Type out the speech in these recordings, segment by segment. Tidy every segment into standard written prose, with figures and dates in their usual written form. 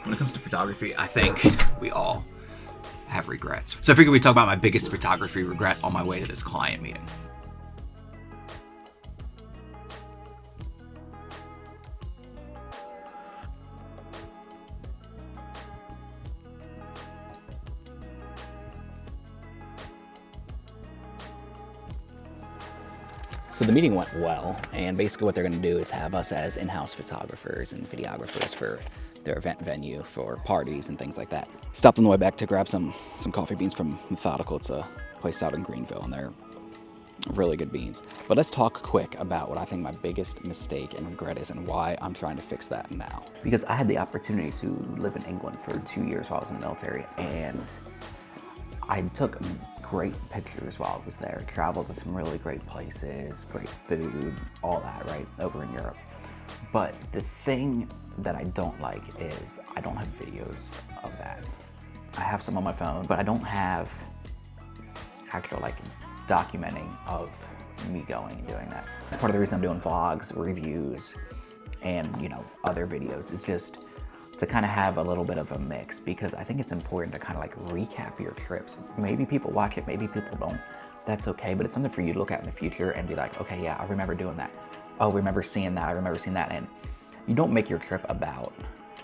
When it comes to photography, I think we all have regrets. So I figured we'd talk about my biggest photography regret on my way to this client meeting. So the meeting went well, and basically what they're going to do is have us as in-house photographers and videographers for their event venue for parties and things like that. Stopped on the way back to grab some coffee beans from Methodical. It's a place out in Greenville, and they're really good beans. But let's talk quick about what I think my biggest mistake and regret is and why I'm trying to fix that now. Because I had the opportunity to live in England for 2 years while I was in the military, and I took great pictures while I was there. Traveled to some really great places, great food, all that, right, over in Europe. But the thing that I don't like is I don't have videos of that. I have some on my phone, but I don't have actual like documenting of me going and doing that. That's part of the reason I'm doing vlogs, reviews, and other videos is just to kind of have a little bit of a mix, because I think it's important to kind of like recap your trips. Maybe people watch it, maybe people don't. That's okay, but it's something for you to look at in the future and be like, okay, yeah, I remember doing that. Oh, remember seeing that, I remember seeing that. And you don't make your trip about,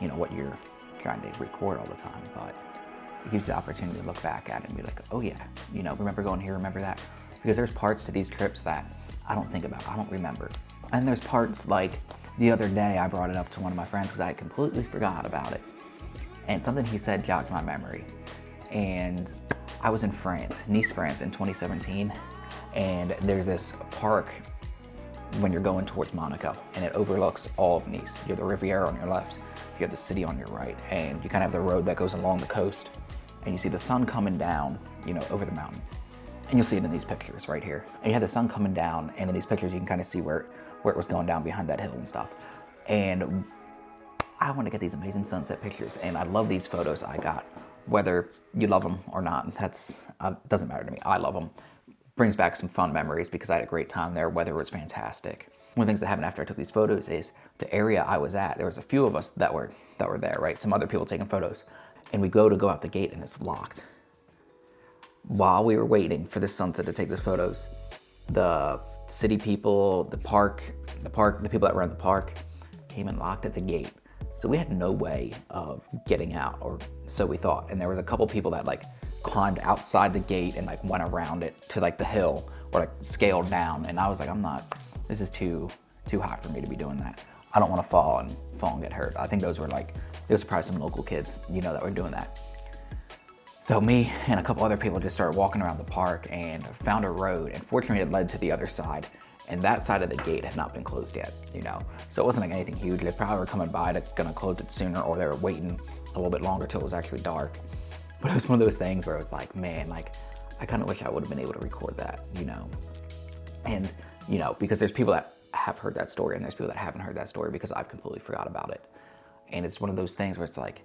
what you're trying to record all the time, but it gives you the opportunity to look back at it and be like, oh yeah, remember going here, remember that? Because there's parts to these trips that I don't think about, I don't remember. And there's parts like, the other day, I brought it up to one of my friends because I completely forgot about it. And something he said jogged my memory. And I was in France, Nice, France in 2017. And there's this park when you're going towards Monaco, and it overlooks all of Nice. You have the Riviera on your left, you have the city on your right, and you kind of have the road that goes along the coast. And you see the sun coming down, over the mountain. And you'll see it in these pictures right here. And you have the sun coming down, and in these pictures you can kind of see where it was going down behind that hill and stuff. And I want to get these amazing sunset pictures, and I love these photos I got. Whether you love them or not, doesn't matter to me. I love them. Brings back some fun memories because I had a great time there. Weather was fantastic. One of the things that happened after I took these photos is the area I was at, there was a few of us that were there, right? Some other people taking photos. And we go out the gate and it's locked. While we were waiting for the sunset to take those photos, the city people, the people that run the park came and locked at the gate. So we had no way of getting out, or so we thought. And there was a couple people that like climbed outside the gate and like went around it to like the hill or like scaled down. And I was like, this is too high for me to be doing that. I don't want to fall and get hurt. I think those were probably some local kids, that were doing that. So me and a couple other people just started walking around the park and found a road, and fortunately it led to the other side, and that side of the gate had not been closed yet, So it wasn't like anything huge. They probably were coming by gonna close it sooner, or they were waiting a little bit longer till it was actually dark. But it was one of those things where I was like, man, I kind of wish I would have been able to record that, And, because there's people that have heard that story and there's people that haven't heard that story because I've completely forgot about it. And it's one of those things where it's like,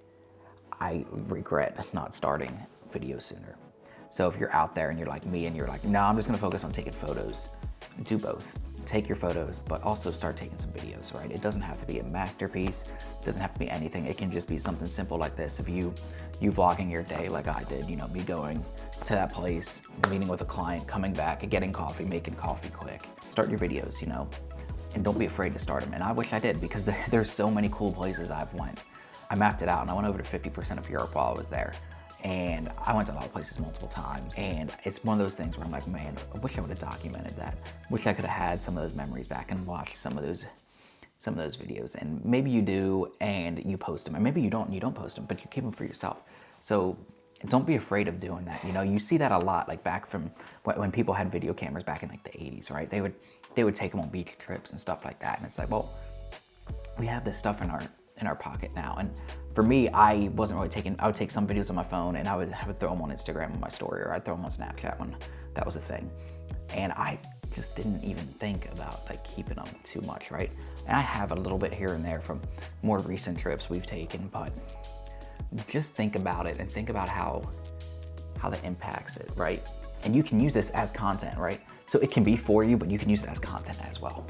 I regret not starting videos sooner. So if you're out there and you're like me and you're like, no, I'm just gonna focus on taking photos, do both. Take your photos, but also start taking some videos, right? It doesn't have to be a masterpiece. It doesn't have to be anything. It can just be something simple like this. If you vlogging your day like I did, me going to that place, meeting with a client, coming back, getting coffee, making coffee quick. Start your videos, and don't be afraid to start them. And I wish I did, because there's so many cool places I've went. I mapped it out and I went over to 50% of Europe while I was there. And I went to a lot of places multiple times. And it's one of those things where I'm like, man, I wish I would have documented that. Wish I could have had some of those memories back and watched some of those videos. And maybe you do and you post them. And maybe you don't and you don't post them, but you keep them for yourself. So don't be afraid of doing that. You see that a lot, like back from when people had video cameras back in like the 80s, right? They would take them on beach trips and stuff like that. And it's like, well, we have this stuff in our pocket now. And for me, I wasn't really I would take some videos on my phone and I would throw them on Instagram on my story, or I'd throw them on Snapchat when that was a thing. And I just didn't even think about like keeping them too much, right? And I have a little bit here and there from more recent trips we've taken, but just think about it and think about how that impacts it, right? And you can use this as content, right? So it can be for you, but you can use it as content as well.